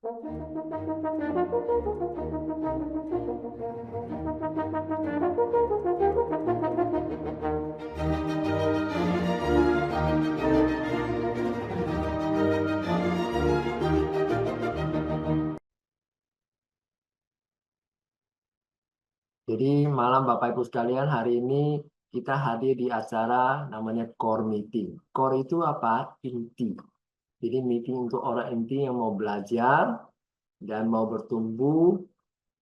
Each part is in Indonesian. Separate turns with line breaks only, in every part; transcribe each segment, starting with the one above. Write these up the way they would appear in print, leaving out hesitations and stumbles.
Jadi malam Bapak Ibu sekalian, hari ini kita hadir di acara namanya Core Meeting. Core itu apa? Inti. Jadi meeting untuk orang inti yang mau belajar dan mau bertumbuh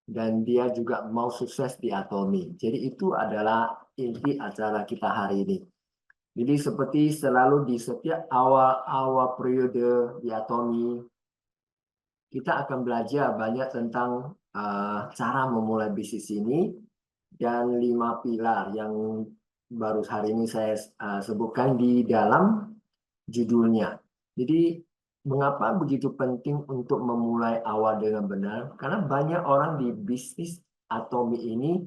dan dia juga mau sukses di Atomi. Jadi itu adalah inti acara kita hari ini. Jadi seperti selalu di setiap awal-awal periode di Atomi, kita akan belajar banyak tentang cara memulai bisnis ini dan 5 pilar yang baru hari ini saya sebutkan di dalam judulnya. Jadi mengapa begitu penting untuk memulai awal dengan benar? Karena banyak orang di bisnis Atomi ini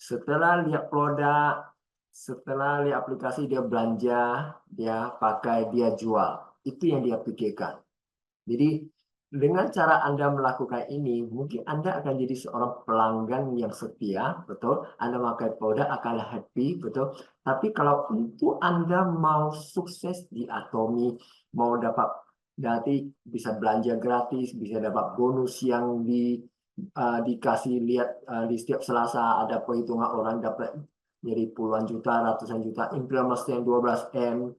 setelah lihat produk, setelah lihat aplikasi dia belanja, dia pakai, dia jual. Itu yang dia pikirkan. Jadi dengan cara Anda melakukan ini, mungkin Anda akan jadi seorang pelanggan yang setia, betul? Anda memakai produk akan happy, betul? Tapi kalau untuk Anda mau sukses di Atomi, mau dapat nanti bisa belanja gratis, bisa dapat bonus yang dikasih lihat di setiap Selasa ada perhitungan orang dapat jadi puluhan juta, ratusan juta, implementasi yang 12M.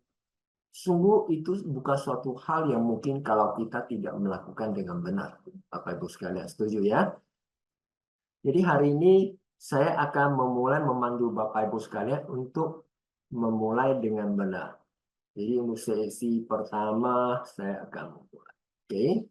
Sungguh itu bukan suatu hal yang mungkin kalau kita tidak melakukan dengan benar. Bapak Ibu sekalian, setuju ya? Jadi hari ini saya akan memulai memandu Bapak Ibu sekalian untuk memulai dengan benar. Jadi untuk sesi pertama saya akan memulai. Oke.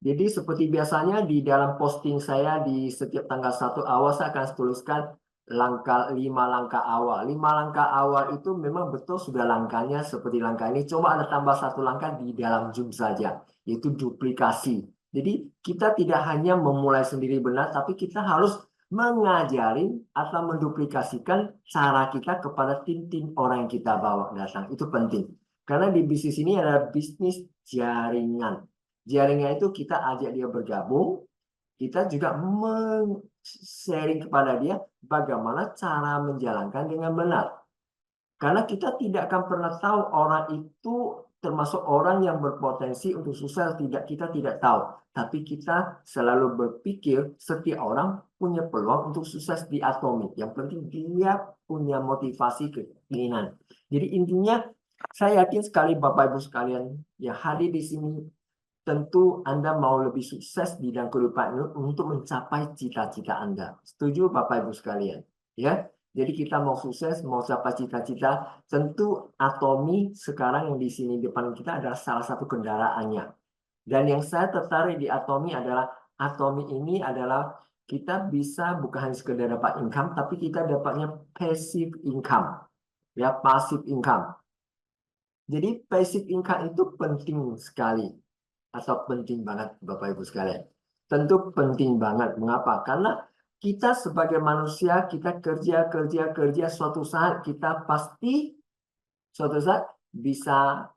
Jadi seperti biasanya di dalam posting saya di setiap tanggal 1 awal saya akan tuliskan 5 langkah awal. 5 langkah awal itu memang betul sudah langkahnya seperti langkah ini. Coba Anda tambah 1 langkah di dalam Zoom saja, yaitu duplikasi. Jadi kita tidak hanya memulai sendiri benar, tapi kita harus mengajarin atau menduplikasikan cara kita kepada tim-tim orang yang kita bawa datang. Itu penting. Karena di bisnis ini adalah bisnis jaringan. Jaringan itu kita ajak dia bergabung, kita juga sharing kepada dia bagaimana cara menjalankan dengan benar. Karena kita tidak akan pernah tahu orang itu termasuk orang yang berpotensi untuk sukses tidak, kita tidak tahu. Tapi kita selalu berpikir setiap orang punya peluang untuk sukses di Atomi. Yang penting dia punya motivasi keinginan. Jadi intinya saya yakin sekali Bapak Ibu sekalian yang hadir di sini tentu Anda mau lebih sukses di dalam kehidupan ini untuk mencapai cita-cita Anda. Setuju Bapak Ibu sekalian? Ya. Jadi kita mau sukses, mau capai cita-cita, tentu Atomi sekarang yang di sini depan kita adalah salah satu kendaraannya. Dan yang saya tertarik di Atomi adalah Atomi ini adalah kita bisa bukan hanya sekedar dapat income, tapi kita dapatnya passive income. Ya, passive income. Jadi passive income itu penting sekali atau penting banget Bapak Ibu sekalian. Tentu penting banget. Mengapa? Karena kita sebagai manusia, kita kerja, suatu saat kita pasti suatu saat bisa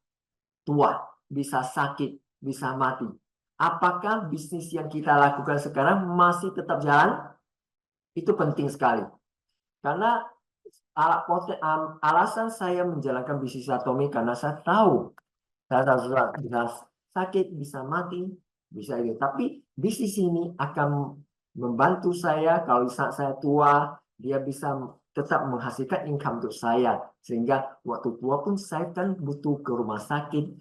tua, bisa sakit, bisa mati. Apakah bisnis yang kita lakukan sekarang masih tetap jalan? Itu penting sekali. Karena alasan saya menjalankan bisnis Atomi karena saya tahu bisa sakit, bisa mati, bisa itu. Tapi bisnis ini akan membantu saya kalau saat saya tua, dia bisa tetap menghasilkan income untuk saya. Sehingga waktu tua pun saya kan butuh ke rumah sakit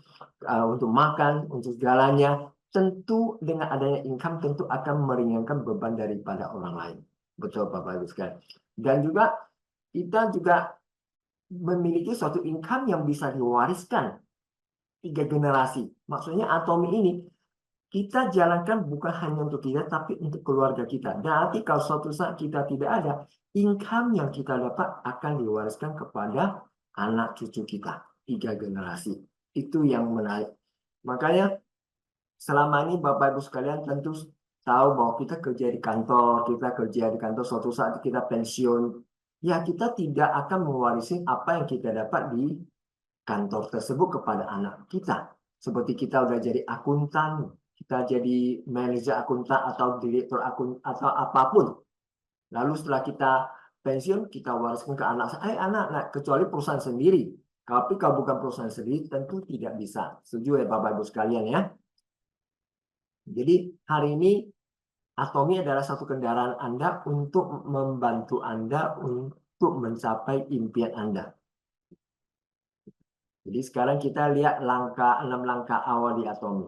untuk makan, untuk segalanya. Tentu dengan adanya income tentu akan meringankan beban daripada orang lain. Betul Bapak Ibu sekalian. Dan juga kita juga memiliki suatu income yang bisa diwariskan 3 generasi. Maksudnya Atomi ini kita jalankan bukan hanya untuk kita, tapi untuk keluarga kita. Nanti kalau suatu saat kita tidak ada, income yang kita dapat akan diwariskan kepada anak cucu kita. 3 generasi. Itu yang menarik. Makanya selama ini Bapak Ibu sekalian tentu tahu bahwa kita kerja di kantor, suatu saat kita pensiun. ya kita tidak akan mewarisi apa yang kita dapat di kantor tersebut kepada anak kita. Seperti kita udah jadi akuntan, kita jadi manajer akuntan atau direktur akun atau apapun. Lalu setelah kita pensiun, kita wariskan ke anak. Anak, kecuali perusahaan sendiri. Tapi kalau bukan perusahaan sendiri, tentu tidak bisa. Setuju ya Bapak Ibu sekalian ya. Jadi hari ini Atomi adalah satu kendaraan Anda untuk membantu Anda untuk mencapai impian Anda. Jadi sekarang kita lihat 6 langkah awal di Atomi.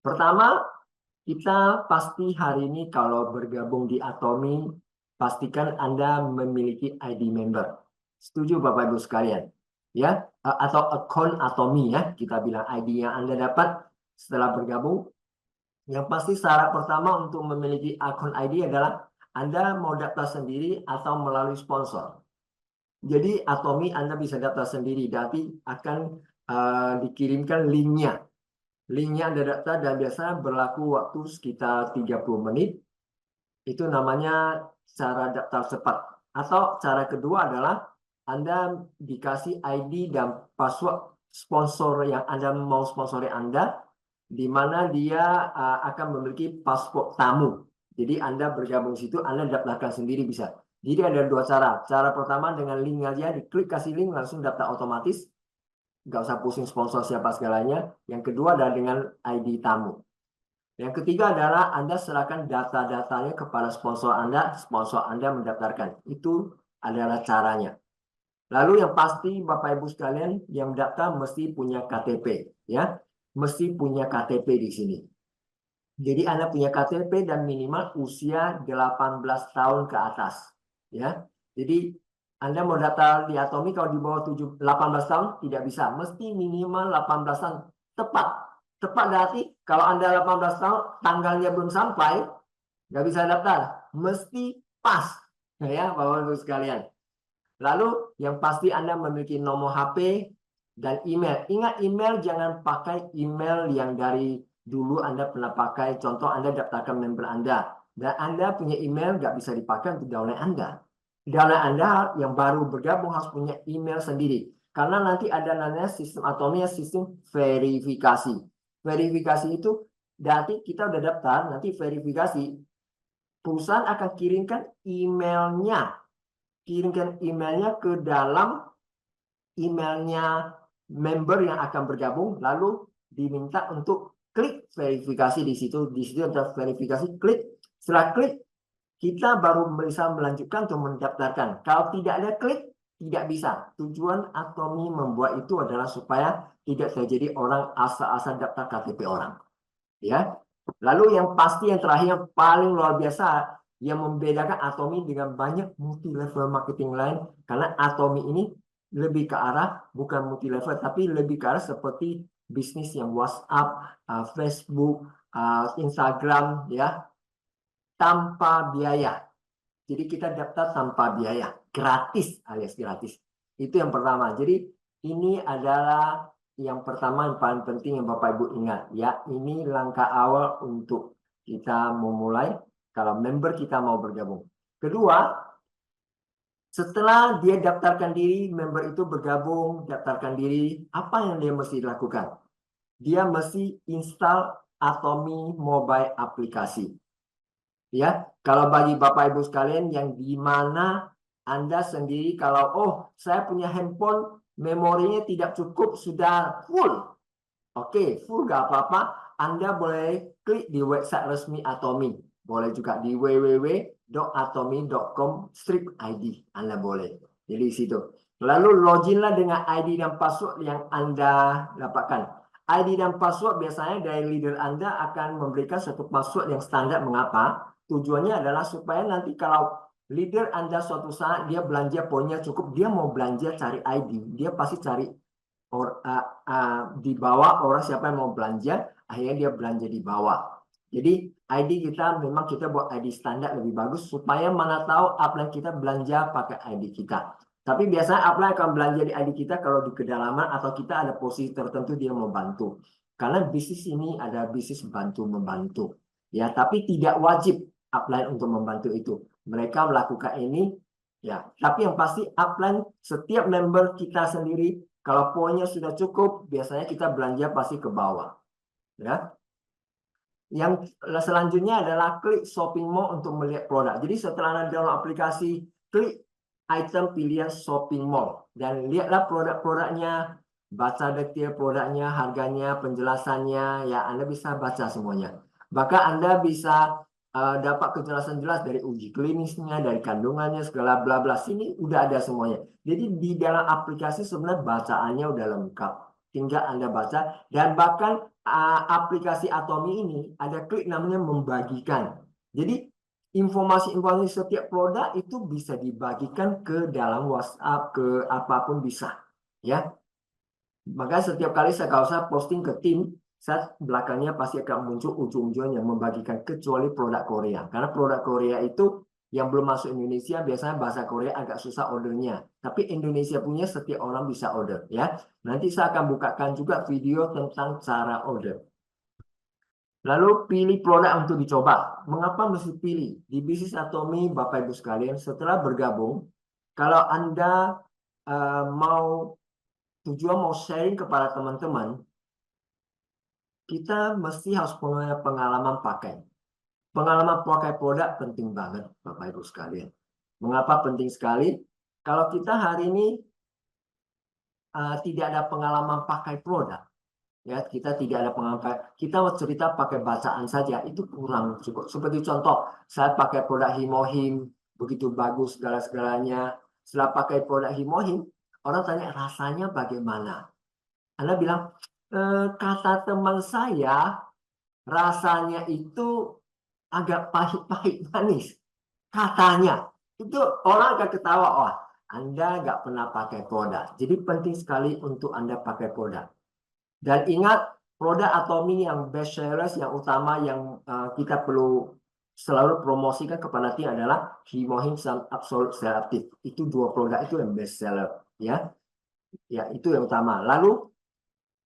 Pertama, kita pasti hari ini kalau bergabung di Atomi, pastikan Anda memiliki ID member. Setuju Bapak Ibu sekalian? Ya, atau account Atomi ya, kita bilang ID yang Anda dapat setelah bergabung. Yang pasti syarat pertama untuk memiliki akun ID adalah Anda mau daftar sendiri atau melalui sponsor. Jadi Atomi Anda bisa daftar sendiri, tapi akan dikirimkan linknya. Linknya Anda daftar dan biasanya berlaku waktu sekitar 30 menit. Itu namanya cara daftar cepat. Atau cara kedua adalah Anda dikasih ID dan password sponsor yang Anda mau sponsori Anda, di mana dia akan memiliki paspor tamu. Jadi Anda bergabung di situ, Anda daftarkan sendiri bisa. Jadi ada dua cara. Cara pertama dengan link aja, diklik kasih link langsung daftar otomatis. Nggak usah pusing sponsor siapa segalanya. Yang kedua adalah dengan ID tamu. Yang ketiga adalah Anda serahkan data-datanya kepada sponsor Anda mendaftarkan. Itu adalah caranya. Lalu yang pasti Bapak Ibu sekalian yang daftar mesti punya KTP, ya. Mesti punya KTP di sini. Jadi Anda punya KTP dan minimal usia 18 tahun ke atas. Ya, jadi Anda mau daftar di Atomi kalau di bawah 18 tahun tidak bisa, mesti minimal 18 tahun. Tepat berarti kalau Anda 18 tahun tanggalnya belum sampai, nggak bisa daftar, mesti pas, ya Bapak Ibu sekalian. Lalu yang pasti Anda memiliki nomor HP dan email. Ingat email jangan pakai email yang dari dulu Anda pernah pakai. Contoh Anda daftarkan member Anda dan Anda punya email nggak bisa dipakai untuk downline Anda. Downline Anda yang baru bergabung harus punya email sendiri. Karena nanti ada namanya sistem Atomi, sistem verifikasi. Verifikasi itu berarti kita udah daftar, nanti verifikasi. Perusahaan akan kirimkan emailnya. Kirimkan emailnya ke dalam emailnya member yang akan bergabung, lalu diminta untuk klik verifikasi di situ. Di situ ada verifikasi, klik. Setelah klik, kita baru bisa melanjutkan untuk mendaftarkan. Kalau tidak ada klik, tidak bisa. Tujuan Atomi membuat itu adalah supaya tidak terjadi orang asal-asal daftar KTP orang. Ya. Lalu yang pasti yang terakhir yang paling luar biasa yang membedakan Atomi dengan banyak multi level marketing lain, karena Atomi ini lebih ke arah bukan multi level tapi lebih ke arah seperti bisnis yang WhatsApp, Facebook, Instagram ya, tanpa biaya. Jadi kita daftar tanpa biaya, gratis alias gratis. Itu yang pertama. Jadi ini adalah yang pertama yang paling penting yang Bapak Ibu ingat ya. Ini langkah awal untuk kita memulai kalau member kita mau bergabung. Kedua, setelah dia daftarkan diri, member itu bergabung, daftarkan diri, apa yang dia mesti lakukan? Dia mesti install Atomi mobile aplikasi. Ya, kalau bagi Bapak Ibu sekalian yang di mana Anda sendiri kalau saya punya handphone memorinya tidak cukup sudah full. Oke, full gak apa-apa. Anda boleh klik di website resmi Atomi. Boleh juga di www.atomi.com/id. Anda boleh. Jadi di situ. Lalu loginlah dengan ID dan password yang Anda dapatkan. ID dan password biasanya dari leader Anda akan memberikan satu password yang standar. Mengapa? Tujuannya adalah supaya nanti kalau leader Anda suatu saat dia belanja poinnya cukup, dia mau belanja cari ID, dia pasti cari di bawah orang siapa yang mau belanja, akhirnya dia belanja di bawah. Jadi ID kita memang kita buat ID standar lebih bagus supaya mana tahu upline kita belanja pakai ID kita. Tapi biasanya upline akan belanja di ID kita kalau di kedalaman atau kita ada posisi tertentu dia mau bantu. Karena bisnis ini ada bisnis bantu-membantu. Ya, tapi tidak wajib upline untuk membantu itu. Mereka melakukan ini Ya, tapi yang pasti upline setiap member kita sendiri, kalau poinnya sudah cukup, biasanya kita belanja pasti ke bawah. Ya. Yang selanjutnya adalah klik shopping mall untuk melihat produk. Jadi setelah Anda download aplikasi, klik item pilihan shopping mall dan lihatlah produk-produknya, baca detail produknya, harganya, penjelasannya, ya Anda bisa baca semuanya. Bahkan Anda bisa dapat kejelasan jelas dari uji klinisnya, dari kandungannya, segala bla bla. Sini udah ada semuanya. Jadi di dalam aplikasi sebenarnya bacaannya udah lengkap. Tinggal Anda baca dan bahkan aplikasi Atomi ini ada klik namanya membagikan. Jadi informasi-informasi setiap produk itu bisa dibagikan ke dalam WhatsApp, ke apapun bisa. Ya, maka setiap kali saya kalau saya posting ke tim, saya belakangnya pasti akan muncul ujung-ujungnya membagikan kecuali produk Korea. Karena produk Korea itu yang belum masuk Indonesia biasanya bahasa Korea agak susah ordernya. Tapi Indonesia punya setiap orang bisa order ya. Nanti saya akan bukakan juga video tentang cara order. Lalu pilih produk untuk dicoba. Mengapa mesti pilih? Di bisnis Atomi, Bapak Ibu sekalian, setelah bergabung, kalau Anda tujuan mau sharing kepada teman-teman, kita mesti harus punya pengalaman pakai. Pengalaman pakai produk penting banget, Bapak Ibu sekalian. Mengapa penting sekali? Kalau kita hari ini tidak ada pengalaman pakai produk, ya kita tidak ada pengalaman, kita mau cerita pakai bacaan saja itu kurang cukup. Seperti contoh, saya pakai produk Himohim, begitu bagus segala-segalanya. Setelah pakai produk Himohim, orang tanya rasanya bagaimana. Anda bilang, kata teman saya, rasanya itu agak pahit-pahit manis. Katanya. Itu orang akan ketawa, wah, Anda nggak pernah pakai produk. Jadi penting sekali untuk Anda pakai produk. Dan ingat, produk Atomi yang best sellers, yang utama, yang kita perlu selalu promosikan kepada tim adalah Himohim dan Absolute Selective. Itu dua produk itu yang best seller. Ya, itu yang utama. Lalu,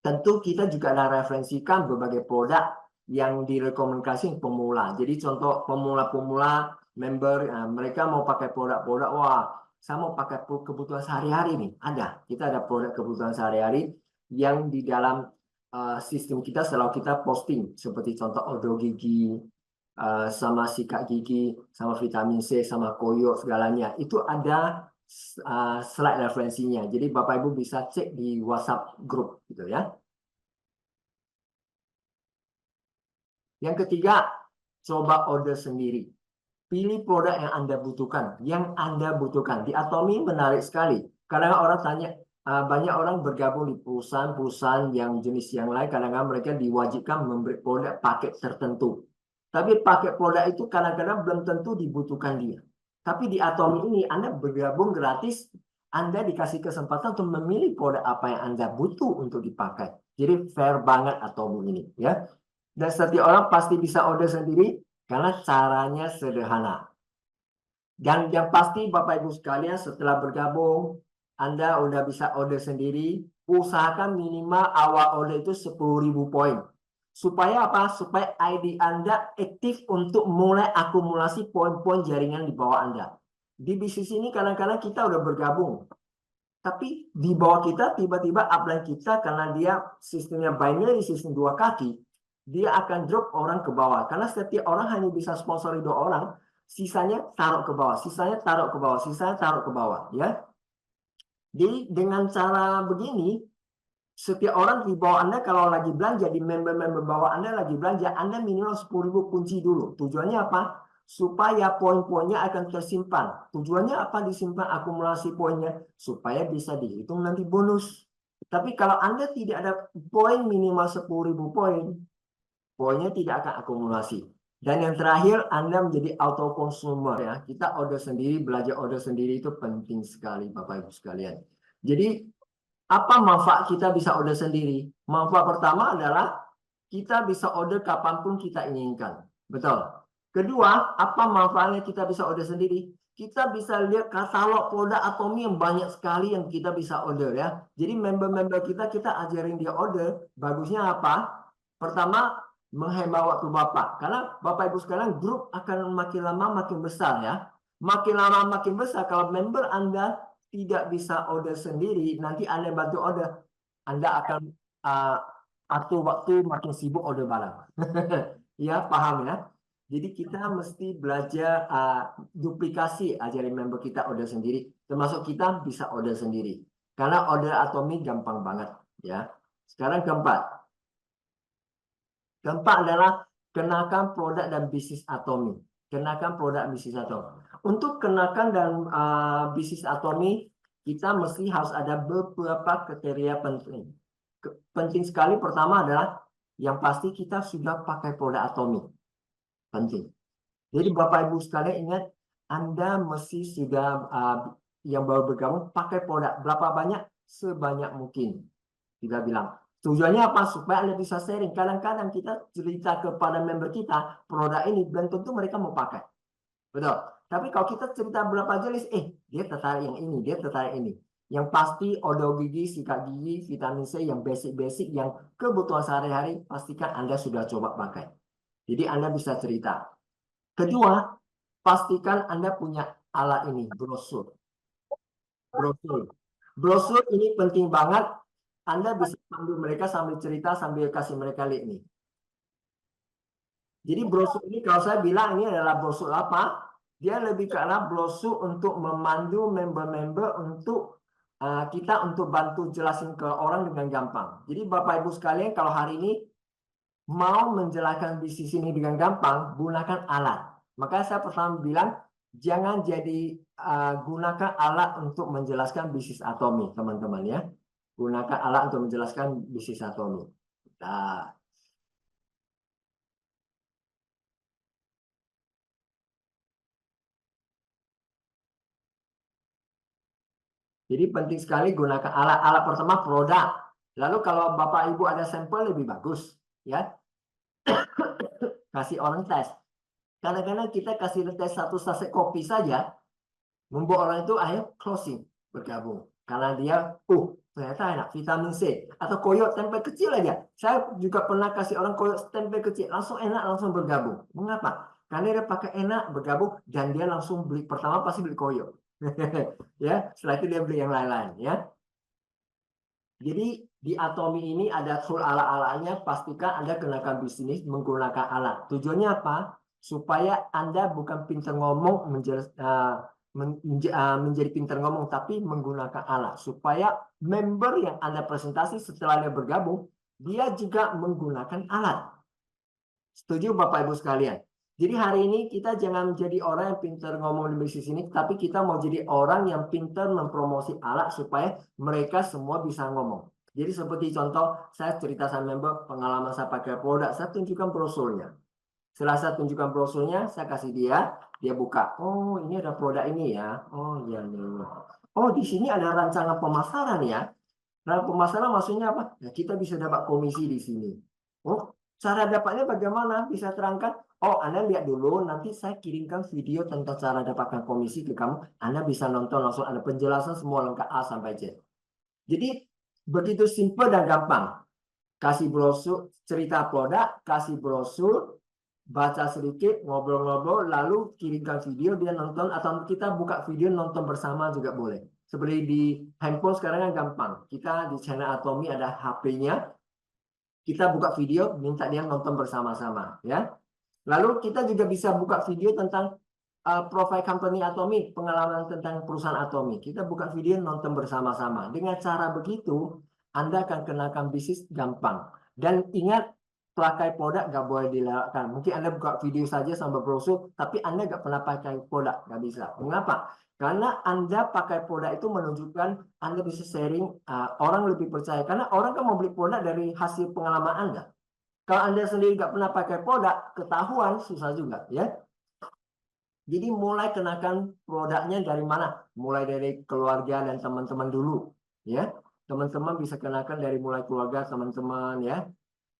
tentu kita juga ada referensikan berbagai produk yang direkomendasikan pemula. Jadi contoh pemula-pemula member, mereka mau pakai produk-produk, wah saya mau pakai kebutuhan sehari-hari nih. Ada, kita ada produk kebutuhan sehari-hari yang di dalam sistem kita selalu kita posting. Seperti contoh odo gigi, sama sikat gigi, sama vitamin C, sama koyo segalanya. Itu ada slide referensinya. Jadi Bapak Ibu bisa cek di WhatsApp grup gitu ya. Yang ketiga, coba order sendiri. Pilih produk yang Anda butuhkan, Di Atomi menarik sekali. Kadang orang tanya, banyak orang bergabung di perusahaan-perusahaan yang jenis yang lain, kadang-kadang mereka diwajibkan memberi produk paket tertentu. Tapi paket produk itu kadang-kadang belum tentu dibutuhkan dia. Tapi di Atomi ini Anda bergabung gratis, Anda dikasih kesempatan untuk memilih produk apa yang Anda butuh untuk dipakai. Jadi fair banget Atomi ini, ya. Dan setiap orang pasti bisa order sendiri karena caranya sederhana. Dan yang pasti Bapak Ibu sekalian setelah bergabung, Anda udah bisa order sendiri. Usahakan minimal awal order itu 10.000 poin. Supaya apa? Supaya ID Anda aktif untuk mulai akumulasi poin-poin jaringan di bawah Anda. Di bisnis ini kadang-kadang kita udah bergabung. Tapi di bawah kita tiba-tiba upline kita karena dia sistemnya binary, sistem dua kaki, dia akan drop orang ke bawah. Karena setiap orang hanya bisa sponsori 2 orang, sisanya taruh ke bawah, sisanya taruh ke bawah, sisanya taruh ke bawah. Ya. Jadi dengan cara begini, setiap orang di bawah Anda kalau lagi belanja, di member-member bawah Anda lagi belanja, Anda minimal 10.000 kunci dulu. Tujuannya apa? Supaya poin-poinnya akan tersimpan. Tujuannya apa disimpan akumulasi poinnya? Supaya bisa dihitung nanti bonus. Tapi kalau Anda tidak ada poin minimal 10.000 poin, poinnya tidak akan akumulasi. Dan yang terakhir, Anda menjadi auto consumer ya. Kita order sendiri, belajar order sendiri itu penting sekali Bapak Ibu sekalian. Jadi apa manfaat kita bisa order sendiri? Manfaat pertama adalah kita bisa order kapanpun kita inginkan. Betul. Kedua, apa manfaatnya kita bisa order sendiri? Kita bisa lihat katalog produk Atomi yang banyak sekali yang kita bisa order ya. Jadi member-member kita ajarin dia order. Bagusnya apa? Pertama, menghemat waktu Bapak. Karena Bapak Ibu sekalian grup akan makin lama makin besar ya. Makin lama makin besar. Kalau member Anda tidak bisa order sendiri, nanti Anda bantu order, Anda akan atur waktu makin sibuk order barang. Ya, paham ya? Jadi kita mesti belajar duplikasi ajarin member kita order sendiri, termasuk kita bisa order sendiri. Karena order Atomi gampang banget ya. Sekarang keempat. Keempat adalah kenakan produk dan bisnis Atomi. Kenakan produk bisnis Atomi. Untuk kenakan dan bisnis Atomi, kita mesti harus ada beberapa kriteria penting. Penting sekali pertama adalah yang pasti kita sudah pakai produk Atomi. Penting. Jadi Bapak Ibu sekalian ingat, Anda mesti sudah yang baru bergabung pakai produk. Berapa banyak? Sebanyak mungkin. Kita bilang. Tujuannya apa? Supaya Anda bisa sharing. Kadang-kadang kita cerita kepada member kita produk ini, belum tentu mereka mau pakai. Betul. Tapi kalau kita cerita berapa jenis, dia tertarik yang ini, dia tertarik ini. Yang pasti odol gigi, sikat gigi, vitamin C yang basic-basic, yang kebutuhan sehari-hari, pastikan Anda sudah coba pakai. Jadi Anda bisa cerita. Kedua, pastikan Anda punya alat ini, brosur. Brosur ini penting banget. Anda bisa panggil mereka sambil cerita, sambil kasih mereka lihat nih. Jadi brosur ini kalau saya bilang ini adalah brosur apa? Dia lebih ke arah brosur untuk memandu member-member untuk kita untuk bantu jelasin ke orang dengan gampang. Jadi Bapak Ibu sekalian kalau hari ini mau menjelaskan bisnis ini dengan gampang, gunakan alat. Maka saya pertama bilang jangan jadi gunakan alat untuk menjelaskan bisnis Atomi, teman-teman ya. Gunakan alat untuk menjelaskan bisnis Atomi. Nah, jadi penting sekali gunakan alat-alat pertama produk. Lalu kalau Bapak Ibu ada sampel lebih bagus, ya. Kasih orang tes. Kadang-kadang kita kasih tes satu saset kopi saja, membuat orang itu ayo closing bergabung. Karena dia, ternyata enak vitamin C atau koyot tempe kecil aja. Saya juga pernah kasih orang koyot tempe kecil, langsung enak, langsung bergabung. Mengapa? Karena dia pakai enak bergabung dan dia langsung beli pertama pasti beli koyot. Ya, setelah itu dia beli yang lain-lain ya. Jadi di Atomi ini ada tool ala-alanya, pastikan Anda kenakan bisnis menggunakan alat. Tujuannya apa? Supaya Anda bukan pintar ngomong menjadi pintar ngomong, tapi menggunakan alat. Supaya member yang Anda presentasi setelah dia bergabung, dia juga menggunakan alat. Setuju Bapak Ibu sekalian? Jadi hari ini kita jangan menjadi orang yang pintar ngomong di bisnis ini, tapi kita mau jadi orang yang pintar mempromosi alat supaya mereka semua bisa ngomong. Jadi seperti contoh, saya cerita sama member pengalaman saya pakai produk, saya tunjukkan brosurnya. Setelah saya tunjukkan brosurnya, saya kasih dia buka. Oh, ini ada produk ini ya. Oh, iya, iya. Oh, di sini ada rancangan pemasaran ya. Nah, pemasaran maksudnya apa? Ya, kita bisa dapat komisi di sini. Oh, cara dapatnya bagaimana? Bisa terangkan? Oh, Anda lihat dulu, nanti saya kirimkan video tentang cara dapatkan komisi ke kamu. Anda bisa nonton langsung, ada penjelasan semua lengkap A sampai Z. Jadi, begitu simpel dan gampang. Kasih brosur, cerita produk, kasih brosur, baca sedikit, ngobrol-ngobrol, lalu kirimkan video, dia nonton, atau kita buka video nonton bersama juga boleh. Seperti di handphone sekarang kan gampang. Kita di channel Atomi ada HP-nya, kita buka video, minta dia nonton bersama-sama, ya. Lalu kita juga bisa buka video tentang profile company Atomi, pengalaman tentang perusahaan Atomi. Kita buka video nonton bersama-sama. Dengan cara begitu, Anda akan kenakan bisnis gampang. Dan ingat, pakai produk nggak boleh dilewatkan. Mungkin Anda buka video saja sambil brosur, tapi Anda nggak pernah pakai produk, nggak bisa. Mengapa? Karena Anda pakai produk itu menunjukkan Anda bisa sharing, orang lebih percaya. Karena orang kan mau beli produk dari hasil pengalaman Anda. Kalau Anda sendiri nggak pernah pakai produk, ketahuan susah juga, ya. Jadi mulai kenakan produknya dari mana? Mulai dari keluarga dan teman-teman dulu, ya. Teman-teman bisa kenakan dari mulai keluarga, teman-teman, ya.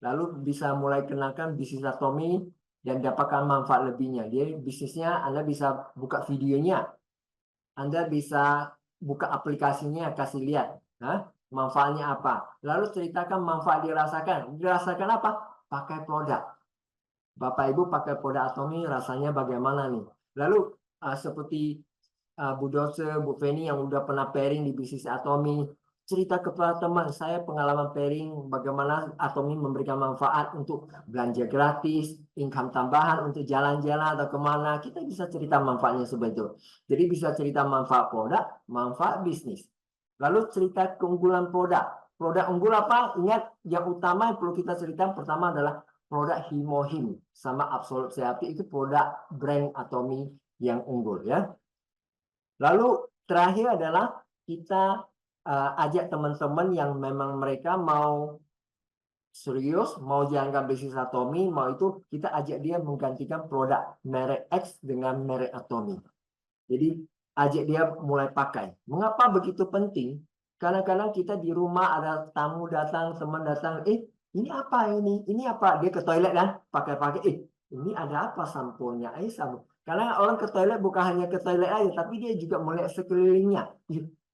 Lalu bisa mulai kenakan bisnis Atomi dan dapatkan manfaat lebihnya. Jadi bisnisnya Anda bisa buka videonya, Anda bisa buka aplikasinya, kasih lihat, manfaatnya apa. Lalu ceritakan manfaat dirasakan. Dirasakan apa? Pakai produk. Bapak Ibu pakai produk Atomi rasanya bagaimana nih? Lalu seperti Bu Dorce, Bu Feni yang udah pernah pairing di bisnis Atomi, cerita kepada teman saya pengalaman pairing bagaimana Atomi memberikan manfaat untuk belanja gratis, income tambahan untuk jalan-jalan atau kemana. Kita bisa cerita manfaatnya seperti itu. Jadi bisa cerita manfaat produk, manfaat bisnis. Lalu cerita keunggulan produk. Produk unggul apa? Ingat yang utama yang perlu kita cerita pertama adalah produk Himohim sama Absolute CAP itu produk brand Atomi yang unggul ya. Lalu terakhir adalah kita ajak teman-teman yang memang mereka mau serius, mau jalankan bisnis Atomi, mau itu kita ajak dia menggantikan produk merek X dengan merek Atomi. Jadi ajak dia mulai pakai. Mengapa begitu penting? Kadang-kadang kita di rumah ada tamu datang, teman datang, ini apa ini? Ini apa? Dia ke toilet kan, pakai-pakai, ini ada apa samponya? Sampo. Karena orang ke toilet bukan hanya ke toilet aja, tapi dia juga melihat sekelilingnya.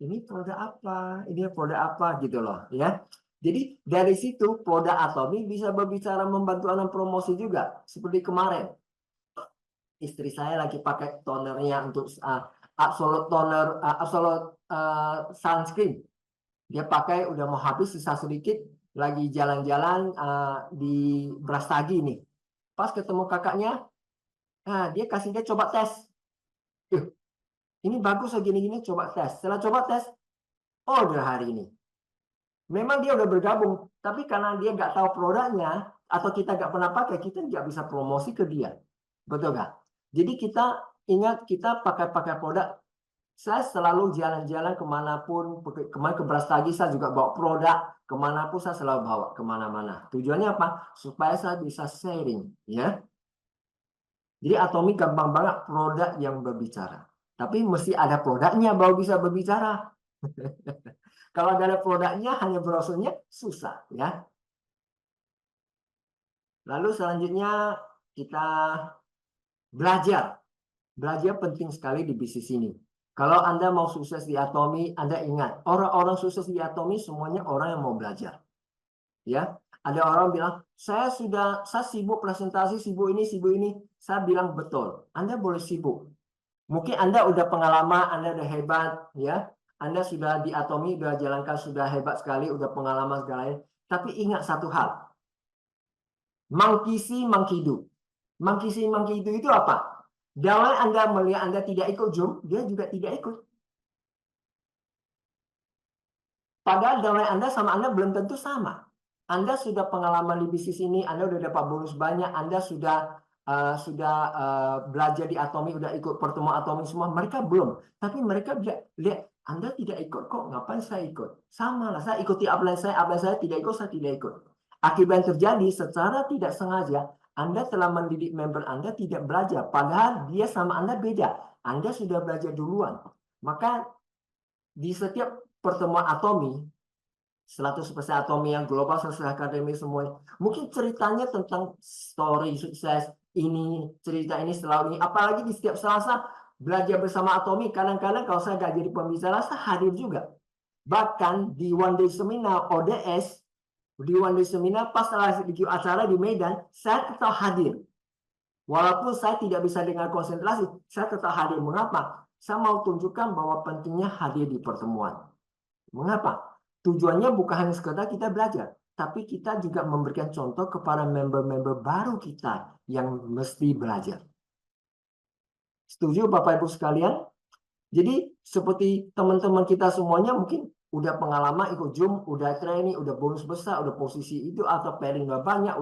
Ini produk apa? Ini produk apa gitu loh, ya. Jadi dari situ produk Atomi bisa berbicara membantu anak promosi juga. Seperti kemarin, istri saya lagi pakai tonernya untuk Absolute toner, Absolute sunscreen. Dia pakai udah mau habis sisa sedikit, lagi jalan-jalan di Brastagi nih. Pas ketemu kakaknya, dia kasih dia coba tes. Ini bagus gini-gini, coba tes. Setelah coba tes, order hari ini. Memang dia udah bergabung, tapi karena dia nggak tahu produknya atau kita nggak pernah pakai, kita nggak bisa promosi ke dia, betul nggak? Jadi kita ingat kita pakai produk. Saya selalu jalan-jalan kemanapun, kemarin ke Brastagi saya juga bawa produk, kemanapun saya selalu bawa kemana-mana. Tujuannya apa? Supaya saya bisa sharing, ya. Jadi Atomi gampang banget produk yang berbicara. Tapi mesti ada produknya baru bisa berbicara. Kalau nggak ada produknya, hanya brosurnya, susah, ya. Lalu selanjutnya kita belajar. Belajar penting sekali di bisnis ini. Kalau Anda mau sukses di Atomi, Anda ingat, orang-orang sukses di Atomi semuanya orang yang mau belajar. Ya, ada orang bilang, saya sibuk presentasi, sibuk ini, sibuk ini. Saya bilang betul, Anda boleh sibuk. Mungkin Anda udah pengalaman, Anda udah hebat, ya. Anda sudah di Atomi, udah jalankan, sudah hebat sekali, udah pengalaman segalanya. Tapi ingat satu hal, monkey see, monkey do. Monkey see, monkey do itu apa? Kalau Anda melihat Anda tidak ikut Zoom, dia juga tidak ikut. Padahal downline Anda sama Anda belum tentu sama. Anda sudah pengalaman di bisnis ini, Anda sudah dapat bonus banyak, Anda sudah belajar di Atomi, sudah ikut pertemuan Atomi semua. Mereka belum. Tapi mereka lihat, Anda tidak ikut kok, ngapain saya ikut? Sama lah, saya ikuti upline saya tidak ikut, saya tidak ikut. Akibat yang terjadi secara tidak sengaja, Anda telah mendidik member Anda tidak belajar. Padahal dia sama Anda beda. Anda sudah belajar duluan. Maka di setiap pertemuan Atomi, 100% Atomi yang global, sukses akademi semua, mungkin ceritanya tentang story sukses ini, cerita ini selalu ini. Apalagi di setiap Selasa, belajar bersama Atomi. Kadang-kadang kalau saya nggak jadi pembicara, saya hadir juga. Bahkan di One Day Seminar, ODS, di One Day Seminar, pas lagi acara di Medan, saya tetap hadir. Walaupun saya tidak bisa dengan konsentrasi, saya tetap hadir. Mengapa? Saya mau tunjukkan bahwa pentingnya hadir di pertemuan. Mengapa? Tujuannya bukan hanya sekedar kita belajar, tapi kita juga memberikan contoh kepada member-member baru kita yang mesti belajar. Setuju Bapak Ibu sekalian? Jadi seperti teman-teman kita semuanya mungkin udah pengalaman ikut Zoom, udah training, udah bonus besar, udah posisi itu atau pairing udah banyak,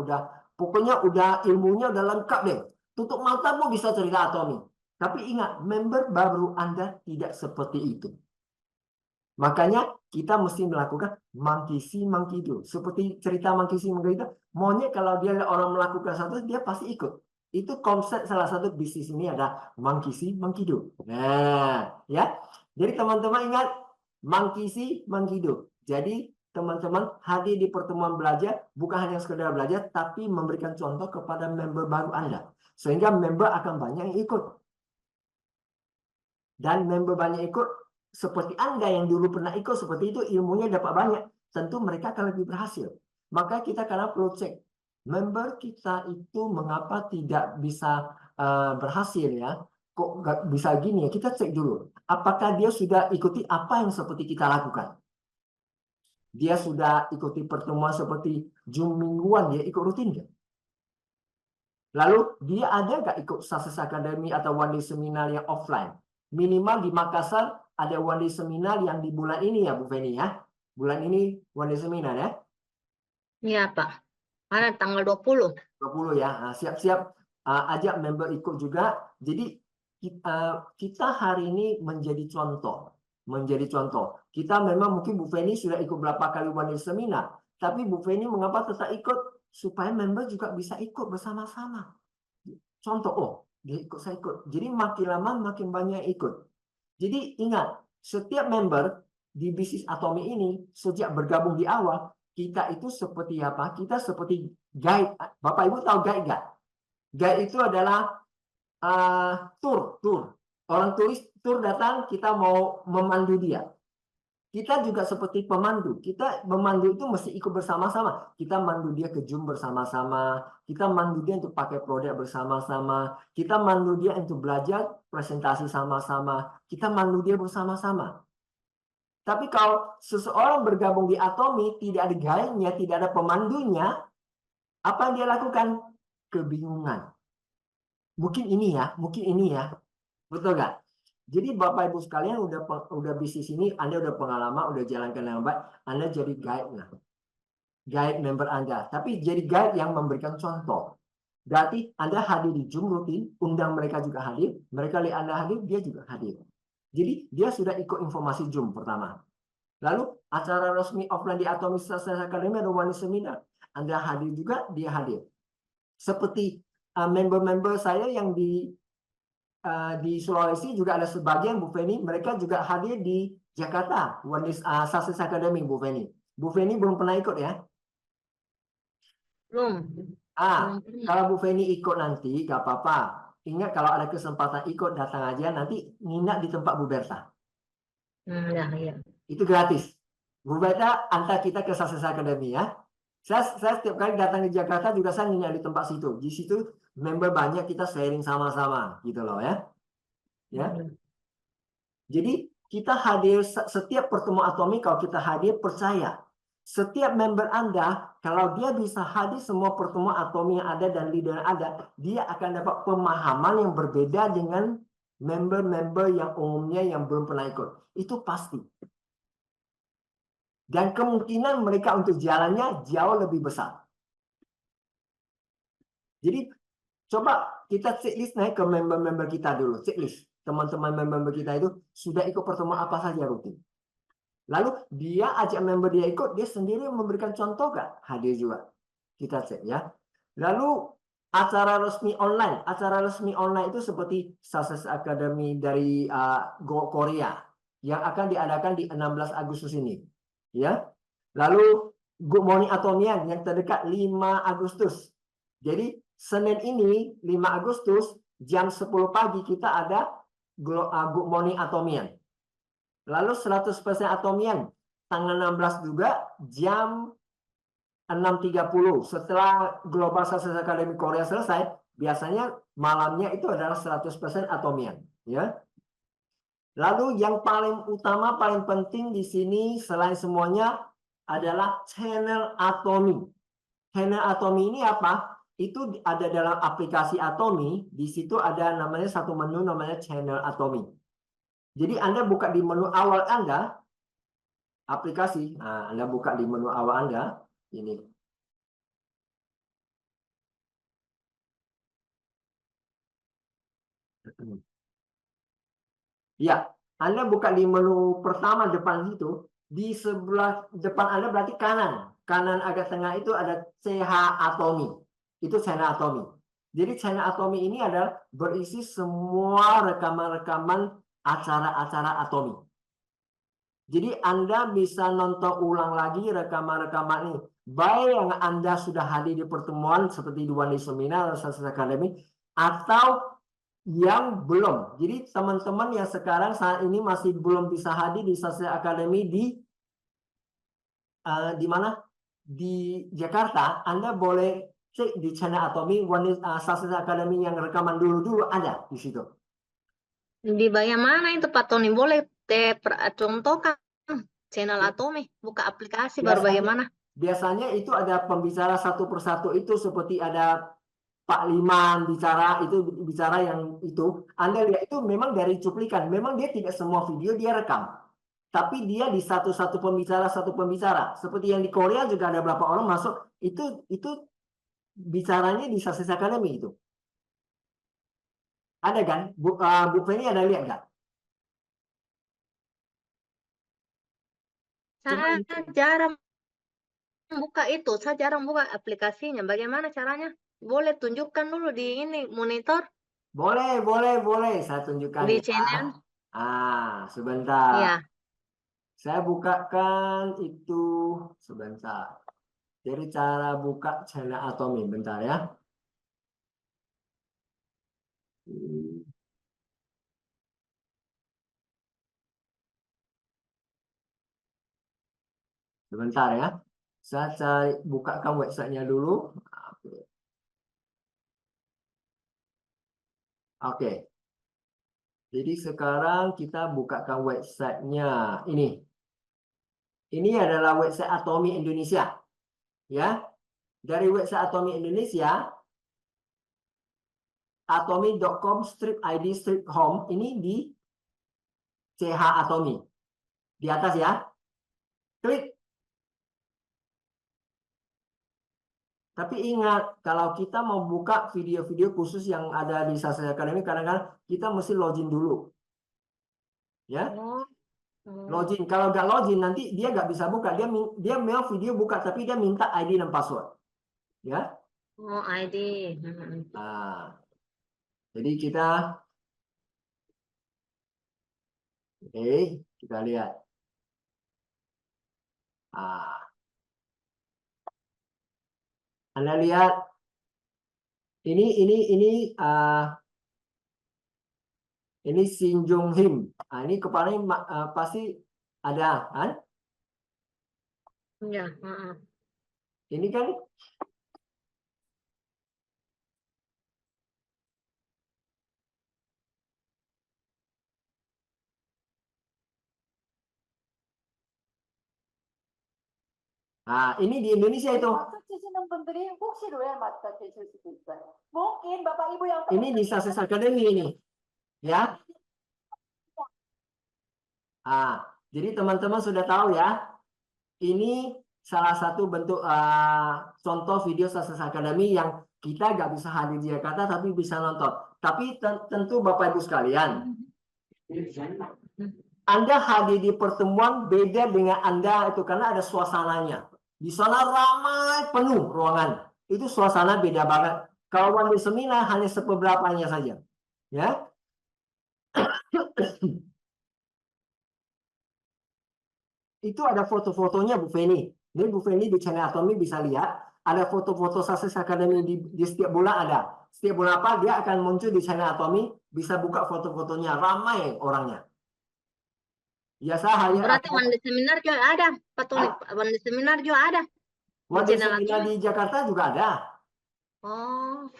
pokoknya udah ilmunya udah lengkap deh. Tutup mata pun bisa cerita Atomi. Tapi ingat, member baru Anda tidak seperti itu. Makanya kita mesti melakukan monkey see, monkey do. Seperti cerita monkey see, monkey do. Monyet kalau dia orang melakukan satu, dia pasti ikut. Itu konsep salah satu bisnis ini ada monkey see, monkey do. Nah, ya. Jadi teman-teman ingat monkey see, monkey do. Jadi teman-teman hadir di pertemuan belajar bukan hanya sekedar belajar, tapi memberikan contoh kepada member baru Anda. Sehingga member akan banyak yang ikut. Dan member banyak ikut, seperti Anda yang dulu pernah ikut seperti itu, ilmunya dapat banyak. Tentu mereka akan lebih berhasil. Maka kita karena perlu cek. Member kita itu mengapa tidak bisa berhasil ya. kok nggak bisa gini ya? Kita cek dulu. Apakah dia sudah ikuti apa yang seperti kita lakukan? Dia sudah ikuti pertemuan seperti Zoom mingguan, dia ikut rutin nggak? Lalu dia ada nggak ikut Success Academy atau one day seminar yang offline? Minimal di Makassar ada one day seminar yang di bulan ini ya Bu Feni ya. Bulan ini one day seminar ya.
Iya, Pak. Karena tanggal 20.
20 ya. Nah, siap-siap ajak member ikut juga. Jadi kita hari ini menjadi contoh. Menjadi contoh. Kita memang mungkin Bu Feni sudah ikut berapa kali one day seminar. Tapi Bu Feni mengapa tetap ikut? Supaya member juga bisa ikut bersama-sama. Contoh, oh dia ikut, saya ikut. Jadi makin lama makin banyak ikut. Jadi ingat, setiap member di bisnis Atomi ini sejak bergabung di awal, kita itu seperti apa? Kita seperti guide. Bapak Ibu tahu guide nggak? Guide itu adalah tour. Orang turis tour datang, kita mau memandu dia. Kita juga seperti pemandu. Kita memandu itu mesti ikut bersama-sama. Kita mandu dia ke Zoom bersama-sama. Kita mandu dia untuk pakai produk bersama-sama. Kita mandu dia untuk belajar presentasi sama-sama. Kita mandu dia bersama-sama. Tapi kalau seseorang bergabung di Atomi, tidak ada guide-nya, tidak ada pemandunya, apa yang dia lakukan? Kebingungan. Mungkin ini ya, mungkin ini ya. Betul nggak? Jadi Bapak Ibu sekalian udah bisnis ini, Anda udah pengalaman, udah jalankan yang baik, Anda jadi guide lah. Guide member Anda. Tapi jadi guide yang memberikan contoh. Berarti Anda hadir di Zoom rutin, undang mereka juga hadir, mereka lihat Anda hadir, dia juga hadir. Jadi dia sudah ikut informasi Zoom pertama. Lalu acara resmi offline di Atomic Success Academy ada one seminar. Anda hadir juga, dia hadir. Seperti member-member saya yang di Sulawesi juga ada sebagian Bu Feni, mereka juga hadir di Jakarta, One Day Success Academy Bu Feni. Bu Feni belum pernah ikut ya?
Belum.
Kalau Bu Feni ikut nanti, gak apa-apa. Ingat kalau ada kesempatan ikut, datang aja, nanti nginap di tempat Bu Berta.
Ya, ya.
Itu gratis. Bu Berta antar kita ke Success Academy ya. Saya setiap kali datang ke Jakarta juga saya nginap di tempat situ. Di situ member banyak, kita sharing sama-sama gitu loh ya. Ya. Jadi kita hadir setiap pertemuan Atomi, kalau kita hadir percaya. Setiap member Anda, kalau dia bisa hadir semua pertemuan Atomi yang ada dan leader yang ada, dia akan dapat pemahaman yang berbeda dengan member-member yang umumnya yang belum pernah ikut. Itu pasti. Dan kemungkinan mereka untuk jalannya jauh lebih besar. Jadi coba kita checklist naik ke member-member kita dulu. Checklist. Teman-teman member kita itu sudah ikut pertemuan apa saja rutin. Lalu dia ajak member dia ikut, dia sendiri memberikan contoh nggak? Hadir juga. Kita cek ya. Lalu acara resmi online. Acara resmi online itu seperti Success Academy dari Korea yang akan diadakan di 16 Agustus ini. Ya. Lalu Good Morning Atomian yang terdekat 5 Agustus. Jadi Senin ini 5 Agustus jam 10 pagi kita ada Good Morning Atomian. Lalu 100% Atomian tanggal 16 juga jam 6.30. Setelah Global Success Academy Korea selesai, biasanya malamnya itu adalah 100% Atomian, ya. Lalu yang paling utama, paling penting di sini selain semuanya adalah channel Atomi. Channel Atomi ini apa? Itu ada dalam aplikasi Atomi. Di situ ada namanya satu menu namanya channel Atomi. Jadi Anda buka di menu awal Anda, aplikasi. Nah, Anda buka di menu awal Anda. Ini. Ya, Anda buka di menu pertama depan itu, di sebelah depan Anda berarti kanan. Kanan agak tengah itu ada CH Atomi. Itu channel Atomi. Jadi channel Atomi ini adalah berisi semua rekaman-rekaman acara-acara Atomi. Jadi Anda bisa nonton ulang lagi rekaman-rekaman ini. Baik yang Anda sudah hadir di pertemuan seperti di One Day Seminar atau Success Academy, atau yang belum. Jadi teman-teman yang sekarang saat ini masih belum bisa hadir di Success Academy di mana? Di Jakarta, Anda boleh cek di channel Atomi One Day Success Academy yang rekaman dulu ada di situ.
Di bagian mana itu Pak Tony? Boleh contohkan channel Atomi, buka aplikasi baru
Biasanya,
bagaimana?
biasanya itu ada pembicara satu persatu itu seperti ada Pak Liman bicara itu bicara yang itu. Anda lihat itu memang dari cuplikan. Memang dia tidak semua video dia rekam. Tapi dia di satu pembicara. Seperti yang di Korea juga ada berapa orang masuk. Itu bicaranya di Success Academy itu. Ada kan? Bu Feni ada lihat nggak? Coba
Saya
lihat.
jarang buka itu, saya jarang buka aplikasinya. Bagaimana caranya? Boleh tunjukkan dulu di ini monitor
Boleh, boleh, boleh. Saya tunjukkan
di
ya.
channel.
Sebentar.
Ya,
Saya bukakan itu sebentar. Jadi cara buka channel Atomi, bentar ya. Sebentar ya. Saya cari bukakan websitenya dulu. Oke. Jadi sekarang kita bukakan websitenya. Ini adalah website Atomi Indonesia. Ya. Dari website Atomi Indonesia, atomi.com strip id strip home ini di CH Atomi. Di atas ya. Klik. Tapi ingat, kalau kita mau buka video-video khusus yang ada di Success Academy, kadang-kadang kita mesti login dulu. Ya,
oh, oh,
login. Kalau nggak login, nanti dia nggak bisa buka. Dia mau video buka, tapi dia minta ID dan password. Ya,
oh, ID.
nah, jadi kita, kita lihat. Ah, Anda lihat, ini Shin Jung Him. Ini kepalanya pasti ada, kan?
Ya,
Ini kan ini di Indonesia itu.
Maksud sisi ng pemberi kung sino yan mata sisi mungkin bapak ibu yang
Ini di Success Academy ini, ya. Jadi teman-teman sudah tahu ya. Ini salah satu bentuk contoh video Success Academy yang kita nggak bisa hadir di Jakarta tapi bisa nonton. Tapi tentu Bapak Ibu sekalian, Anda hadir di pertemuan beda dengan Anda itu karena ada suasananya. Di sana ramai penuh ruangan. Itu suasana beda banget. Kalau one day seminar hanya sebeberapanya saja. Ya. Itu ada foto-fotonya Bu Feni. Ini Bu Feni di channel Atomi bisa lihat. Ada foto-foto Success Academy di setiap bulan ada. Setiap bulan apa dia akan muncul di channel Atomi. Bisa buka foto-fotonya. Ramai orangnya. Biasa hanya
berarti one day seminar juga ada, Pak Tony. One day seminar juga ada di
one day
channel
seminar
Atomi.
di Jakarta juga ada.
Oh,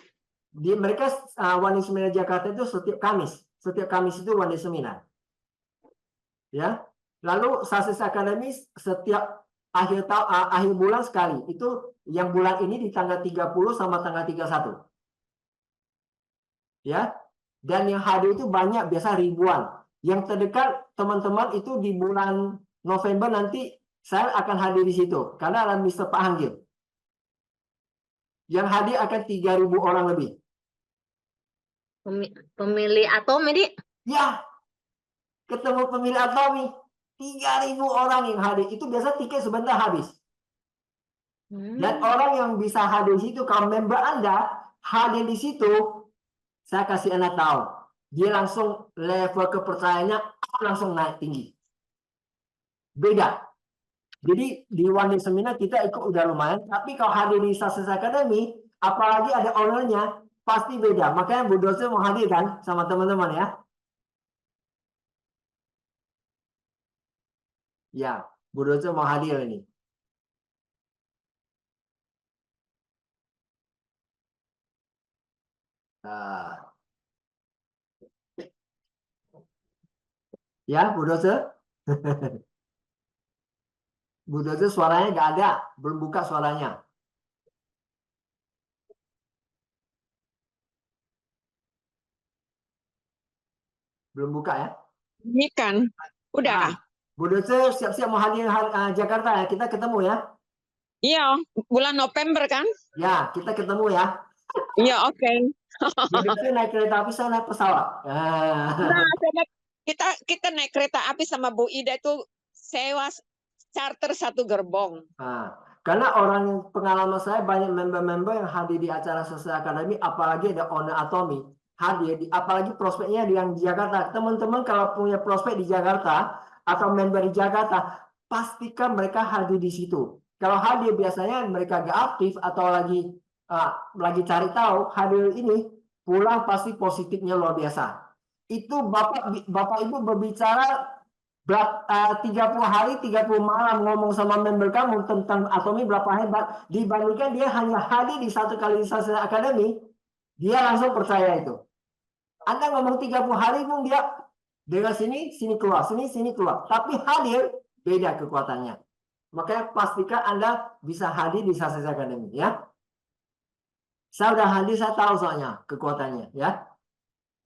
Mereka one day seminar Jakarta itu setiap Kamis. Setiap Kamis itu one day seminar. Ya. Lalu Success Academy setiap akhir bulan sekali. Itu yang bulan ini di tanggal 30 sama tanggal 31. Ya. Dan yang hadir itu banyak, biasa ribuan. Yang terdekat teman-teman itu di bulan November nanti saya akan hadir di situ karena ada Mr. Pak Hanggil. Yang hadir akan 3.000 orang lebih.
pemilih Atomi, Dik.
Ya, ketemu pemilik Atomi. 3.000 orang yang hadir. Itu biasa tiket sebentar habis. Dan orang yang bisa hadir di situ, kalau member Anda hadir di situ, saya kasih Anda tahu, dia langsung level kepercayaannya langsung naik tinggi. Beda. Jadi di one day seminar kita ikut udah lumayan, tapi kalau hadir di Success Academy, apalagi ada ownernya, pasti beda. Makanya Bu Dosen mau hadir kan sama teman-teman ya. Ya, Bu Dosen mau hadir ini. Nah. Ya, Bu Dose? Bu Dose suaranya nggak ada, belum buka suaranya. Belum buka ya?
Ini kan, udah.
Nah, Bu Dose siap-siap mau hadir Jakarta ya, kita ketemu ya.
Iya, bulan November kan?
Ya, kita ketemu ya.
Iya, oke.
Bu Dose naik kereta api, saya naik pesawat.
Nah, kita naik kereta api sama Bu Ida itu sewa charter satu gerbong.
Nah, karena orang pengalaman saya banyak member-member yang hadir di acara Selesai Academy, apalagi ada owner Atomy hadir, apalagi prospeknya yang di Jakarta. Teman-teman kalau punya prospek di Jakarta atau member di Jakarta, pastikan mereka hadir di situ. Kalau hadir biasanya mereka gak aktif atau lagi cari tahu, hadir ini pulang pasti positifnya luar biasa. Itu Bapak Ibu berbicara 30 hari 30 malam ngomong sama member kamu tentang Atomy berapa hebat, dibandingkan dia hanya hadir di satu kali di Selesai Academy, dia langsung percaya itu. Anda ngomong 30 hari pun dia dengan sini keluar, sini keluar, tapi hadir beda kekuatannya. Makanya pastikan Anda bisa hadir di Selesai Academy ya. Saya udah hadir, saya tahu soalnya kekuatannya ya.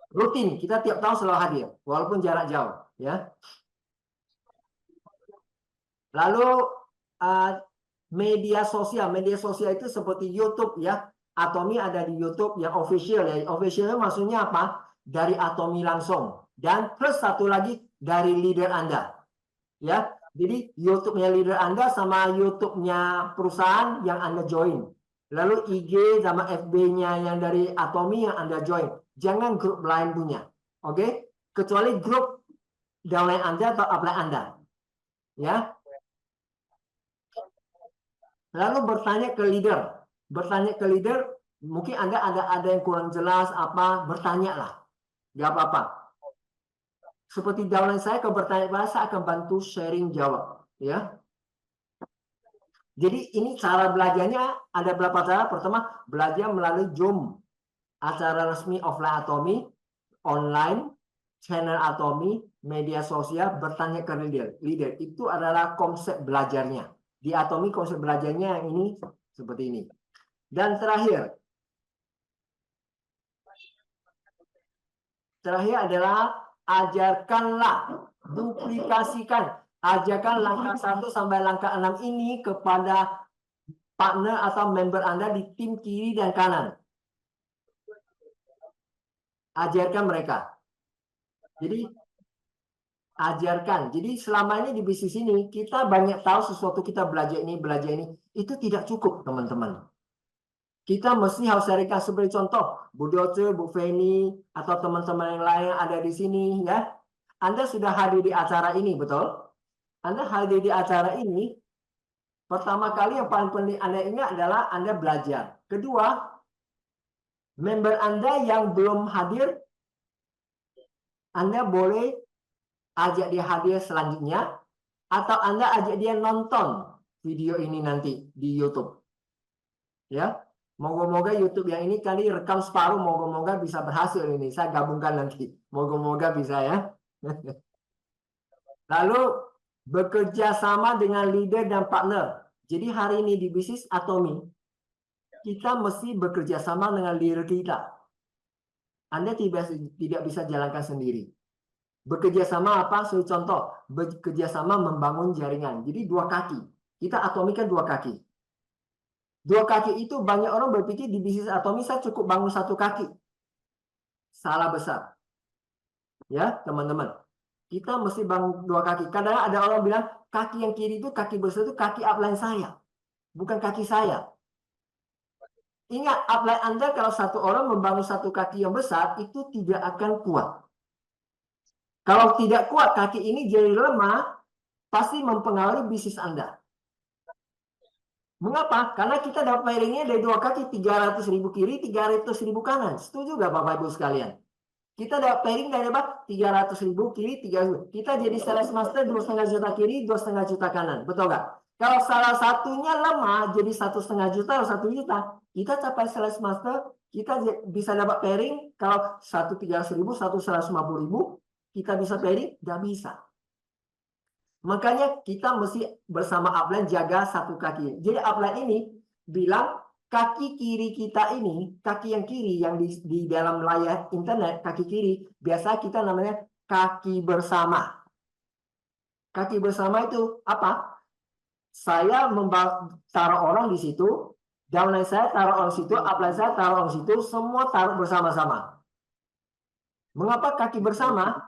Rutin, kita tiap tahun selalu hadir walaupun jarak jauh ya. Lalu media sosial itu seperti YouTube ya. Atomy ada di YouTube yang official ya. Officialnya maksudnya apa? Dari Atomy langsung. Dan plus satu lagi dari leader Anda. Ya. Jadi YouTube-nya leader Anda sama YouTube-nya perusahaan yang Anda join. Lalu IG sama FB-nya yang dari Atomy yang Anda join. Jangan grup lain punya. Oke? Kecuali grup downline Anda atau upline Anda. Ya. Lalu bertanya ke leader, mungkin Anda ada yang kurang jelas apa, bertanya lah, nggak apa-apa. Seperti downline saya, kalau bertanya saya akan bantu sharing jawab, ya. Jadi ini cara belajarnya ada berapa cara? Pertama, belajar melalui Zoom, acara resmi offline Atomy, online, channel Atomy, media sosial, bertanya ke leader. Itu adalah konsep belajarnya. Di Atomy konsep belajarnya yang ini seperti ini. Dan terakhir adalah ajarkanlah, duplikasikan, ajarkan langkah 1 sampai langkah 6 ini kepada partner atau member Anda di tim kiri dan kanan. Ajarkan mereka. Jadi ajarkan. Jadi selama ini di bisnis ini kita banyak tahu sesuatu, kita belajar ini, itu tidak cukup teman-teman. Kita mesti harus carikan sebagai contoh Bu Doce, Bu Feni atau teman-teman yang lain yang ada di sini ya. Anda sudah hadir di acara ini, betul? Anda hadir di acara ini, pertama kali yang paling penting Anda ingat adalah Anda belajar. Kedua, member Anda yang belum hadir, Anda boleh ajak dia hadir selanjutnya, atau Anda ajak dia nonton video ini nanti di YouTube. Ya, moga-moga YouTube yang ini kali rekam separuh, moga-moga bisa berhasil ini. Saya gabungkan nanti, moga-moga bisa ya. Lalu bekerja sama dengan leader dan partner. Jadi hari ini di bisnis Atomy, kita mesti bekerja sama dengan leader kita. Anda tidak bisa jalankan sendiri. Bekerja sama apa? Contoh, bekerja sama membangun jaringan. Jadi 2 kaki. Kita Atomy kan 2 kaki. 2 kaki itu banyak orang berpikir di bisnis Atomy saya cukup bangun 1 kaki. Salah besar. Ya, teman-teman. Kita mesti bangun 2 kaki. Kadang ada orang bilang kaki yang kiri itu, kaki besar itu kaki upline saya. Bukan kaki saya. Ingat, upline Anda kalau satu orang membangun 1 kaki yang besar, itu tidak akan kuat. Kalau tidak kuat, kaki ini jadi lemah, pasti mempengaruhi bisnis Anda. Mengapa? Karena kita dapat pairingnya dari 2 kaki, 300.000 kiri, 300.000 kanan. Setuju nggak Bapak Ibu sekalian? Kita dapat pairing dari apa? 300.000 kiri, 300. Kita jadi sales master 2,5 juta kiri, 2,5 juta kanan. Betul nggak? Kalau salah satunya lemah, jadi 1,5 juta atau 1 juta, kita capai sales master, kita bisa dapat pairing kalau 1 300.000, 1 150.000, kita bisa pairing? Nggak bisa. Makanya kita mesti bersama upline jaga satu kaki. Jadi upline ini bilang kaki kiri kita ini, kaki yang kiri yang di dalam layar internet, kaki kiri, biasa kita namanya kaki bersama. Kaki bersama itu apa? Saya taruh orang di situ, downline saya taruh orang situ, upline saya taruh orang situ, semua taruh bersama-sama. Mengapa kaki bersama?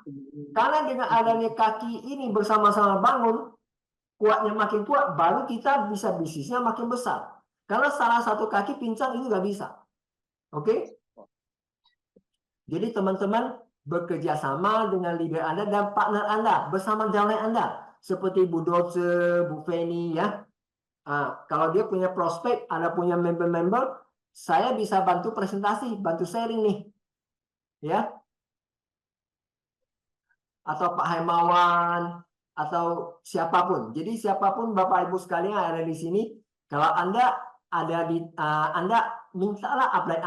Karena dengan adanya kaki ini bersama-sama bangun, kuatnya makin kuat, baru kita bisa bisnisnya makin besar. Karena salah satu kaki pincang itu nggak bisa. Oke? Jadi teman-teman bekerja sama dengan leader Anda dan partner Anda, bersama downline Anda. Seperti Bu Dolce, Bu Feni, ya. Kalau dia punya prospek, Anda punya member-member, saya bisa bantu presentasi, bantu sharing nih. Ya. Atau Pak Hemawan, atau siapapun. Jadi siapapun Bapak Ibu sekalian yang ada di sini, kalau Anda ada di Anda mintalah upline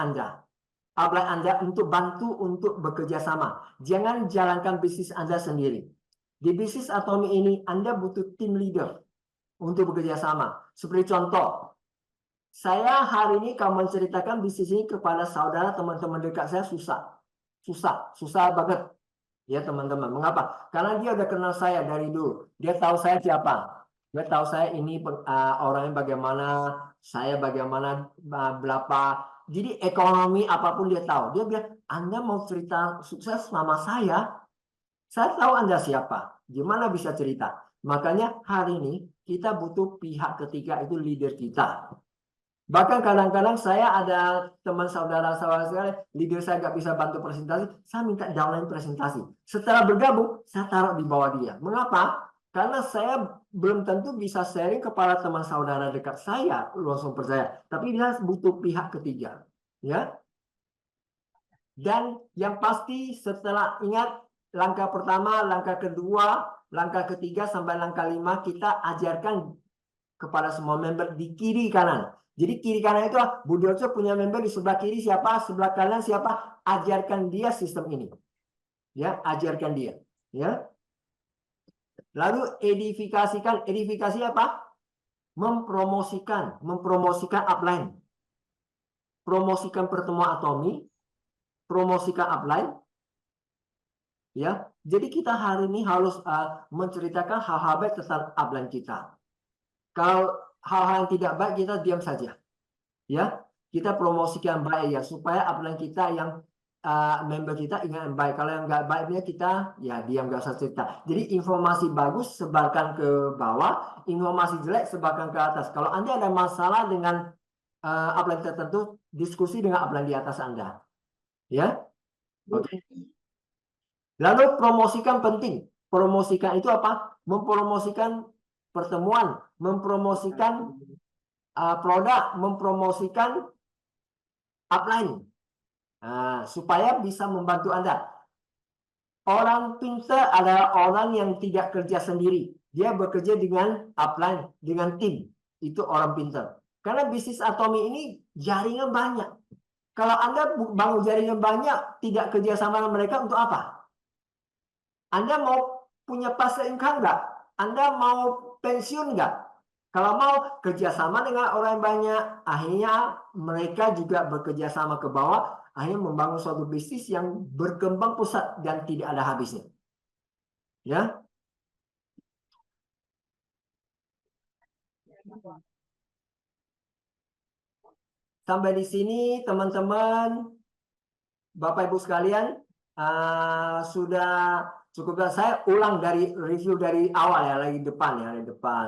Anda untuk bantu untuk bekerja sama. Jangan jalankan bisnis Anda sendiri. Di bisnis Atomi ini Anda butuh tim leader untuk bekerja sama. Seperti contoh, saya hari ini kalau menceritakan bisnis ini kepada saudara teman-teman dekat saya susah banget. Ya teman-teman, mengapa? Karena dia udah kenal saya dari dulu. Dia tahu saya siapa. Dia tahu saya ini orangnya bagaimana, saya bagaimana, berapa. Jadi ekonomi apapun dia tahu. Dia bilang, Anda mau cerita sukses sama saya tahu Anda siapa. Gimana bisa cerita? Makanya hari ini kita butuh pihak ketiga, itu leader kita. Bahkan kadang-kadang saya ada teman saudara-saudara saya, leader saya nggak bisa bantu presentasi, saya minta downline presentasi. Setelah bergabung, saya taruh di bawah dia. Mengapa? Karena saya belum tentu bisa sharing kepada teman saudara dekat saya, langsung percaya. Tapi dia butuh pihak ketiga. Ya. Dan yang pasti setelah ingat, langkah pertama, langkah kedua, langkah ketiga, sampai langkah 5, kita ajarkan kepada semua member di kiri kanan. Jadi kiri kanan itu Bu Dolce punya member di sebelah kiri siapa, sebelah kanan siapa, ajarkan dia sistem ini. Ya, ajarkan dia, ya. Lalu edifikasikan, edifikasi apa? Mempromosikan upline. Promosikan pertemuan Atomi, promosikan upline. Ya. Jadi kita hari ini harus menceritakan hal-hal baik tentang upline kita. Kalau hal-hal yang tidak baik kita diam saja, ya. Kita promosikan baik ya, supaya upline kita yang member kita ingat yang baik. Kalau yang nggak baiknya kita ya diam, nggak usah cerita. Jadi informasi bagus sebarkan ke bawah, informasi jelek sebarkan ke atas. Kalau Anda ada masalah dengan upline tertentu, diskusi dengan upline di atas Anda, ya. Oke. Lalu promosikan penting. Promosikan itu apa? Mempromosikan pertemuan, mempromosikan produk, mempromosikan upline, supaya bisa membantu Anda. Orang pintar adalah orang yang tidak kerja sendiri. Dia bekerja dengan upline, dengan tim. Itu orang pintar. Karena bisnis Atomi ini jaringan banyak. Kalau Anda bangun jaringan banyak, tidak kerja sama dengan mereka untuk apa? Anda mau punya passive income nggak? Anda mau pensiun nggak? Kalau mau kerjasama dengan orang yang banyak, akhirnya mereka juga bekerja sama ke bawah, akhirnya membangun suatu bisnis yang berkembang pesat dan tidak ada habisnya. Ya. Sampai di sini teman-teman, Bapak Ibu sekalian, sudah cukup. Saya ulang dari review dari awal ya, lagi depan ya, di depan.